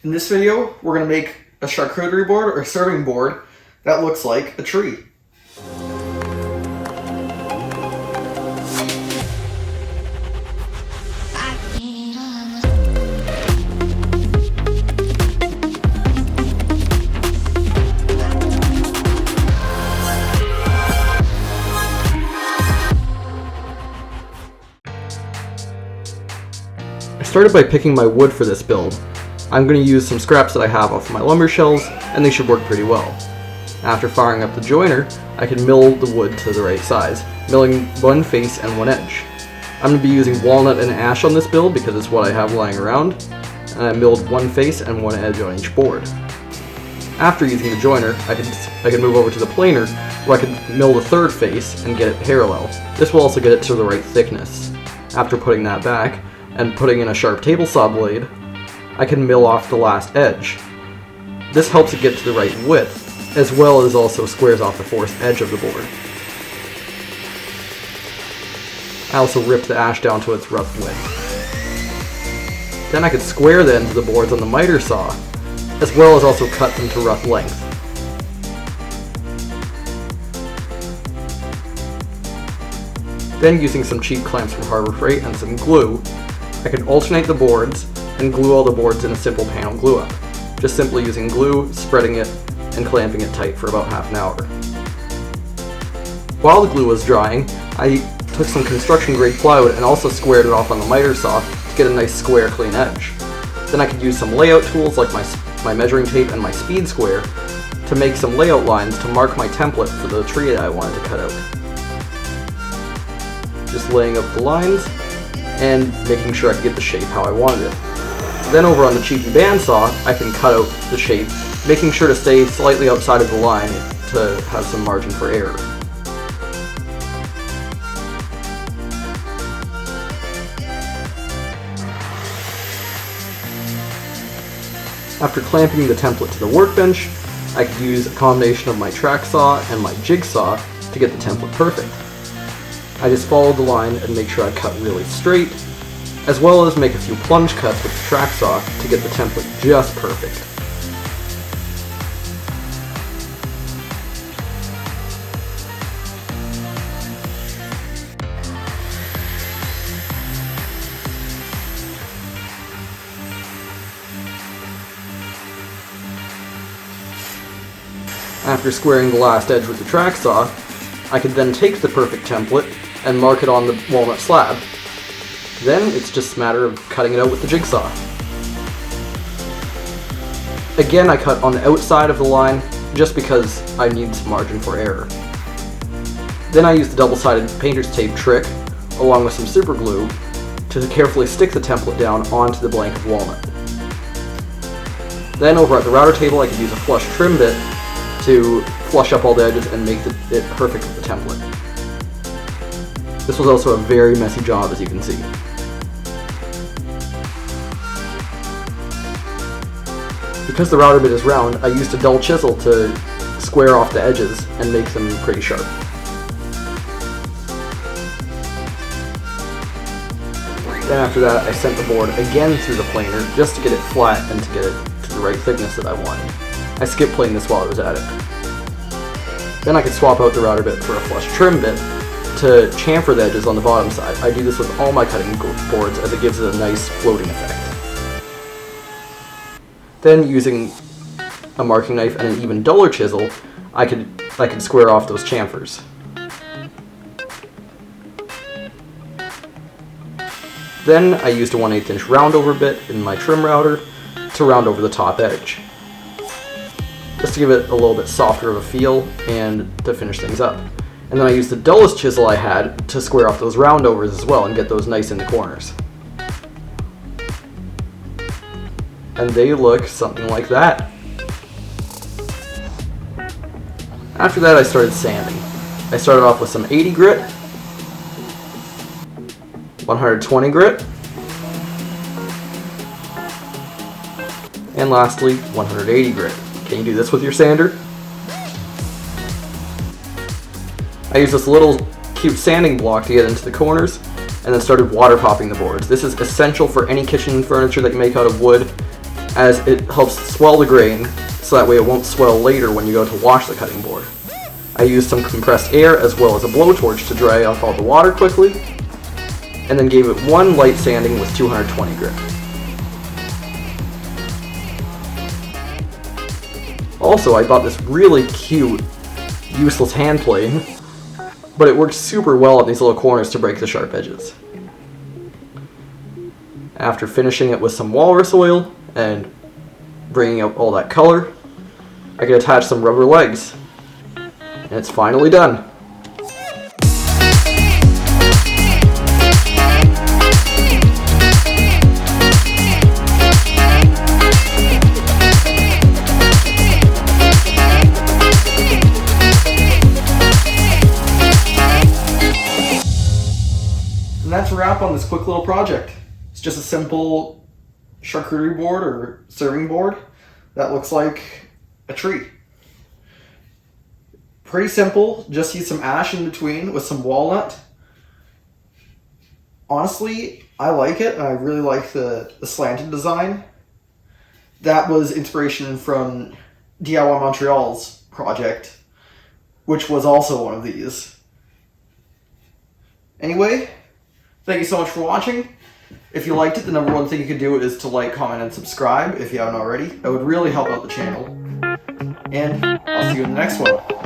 In this video, we're going to make a charcuterie board or serving board that looks like a tree. I started by picking my wood for this build. I'm going to use some scraps that I have off my lumber shelves, and they should work pretty well. After firing up the joiner, I can mill the wood to the right size, milling one face and one edge. I'm going to be using walnut and ash on this build because it's what I have lying around, and I milled one face and one edge on each board. After using the joiner, I can move over to the planer where I can mill the third face and get it parallel. This will also get it to the right thickness. After putting that back and putting in a sharp table saw blade, I can mill off the last edge. This helps it get to the right width, as well as also squares off the fourth edge of the board. I also ripped the ash down to its rough width. Then I could square the ends of the boards on the miter saw, as well as also cut them to rough length. Then, using some cheap clamps from Harbor Freight and some glue, I can alternate the boards and glue all the boards in a simple panel glue up, just simply using glue, spreading it, and clamping it tight for about half an hour. While the glue was drying, I took some construction grade plywood and also squared it off on the miter saw to get a nice square clean edge. Then I could use some layout tools like my measuring tape and my speed square to make some layout lines to mark my template for the tree that I wanted to cut out. Just laying out the lines and making sure I could get the shape how I wanted it. Then over on the cheap bandsaw, I can cut out the shape, making sure to stay slightly outside of the line to have some margin for error. After clamping the template to the workbench, I could use a combination of my track saw and my jigsaw to get the template perfect. I just followed the line and make sure I cut really straight, as well as make a few plunge cuts with the track saw to get the template just perfect. After squaring the last edge with the track saw, I could then take the perfect template and mark it on the walnut slab. Then it's just a matter of cutting it out with the jigsaw. Again, I cut on the outside of the line just because I need some margin for error. Then I used the double-sided painter's tape trick along with some super glue to carefully stick the template down onto the blank of walnut. Then over at the router table, I could use a flush trim bit to flush up all the edges and make it perfect with the template. This was also a very messy job, as you can see. Because the router bit is round, I used a dull chisel to square off the edges and make them pretty sharp. Then after that, I sent the board again through the planer just to get it flat and to get it to the right thickness that I wanted. I skipped planing this while I was at it. Then I could swap out the router bit for a flush trim bit to chamfer the edges on the bottom side. I do this with all my cutting boards as it gives it a nice floating effect. Then, using a marking knife and an even duller chisel, I could square off those chamfers. Then I used a 1/8 inch roundover bit in my trim router to round over the top edge, just to give it a little bit softer of a feel and to finish things up. And then I used the dullest chisel I had to square off those roundovers as well and get those nice in the corners. And they look something like that. After that, I started sanding. I started off with some 80 grit, 120 grit, and lastly 180 grit. Can you do this with your sander? I used this little cube sanding block to get into the corners, and then started water popping the boards. This is essential for any kitchen furniture that you make out of wood. as it helps swell the grain so that way it won't swell later when you go to wash the cutting board. I used some compressed air as well as a blowtorch to dry off all the water quickly, and then gave it one light sanding with 220 grit. Also, I bought this really cute, useless hand plane, but it works super well at these little corners to break the sharp edges. After finishing it with some walrus oil and bringing out all that color, I can attach some rubber legs, and it's finally done. And that's a wrap on this quick little project. It's just a simple charcuterie board or serving board that looks like a tree. Pretty simple, just use some ash in between with some walnut. Honestly, I like it, and I really like the slanted design. That was inspiration from DIY Montreal's project, which was also one of these. Anyway, thank you so much for watching. If you liked it, the number one thing you could do is to like, comment, and subscribe if you haven't already. That would really help out the channel. And I'll see you in the next one.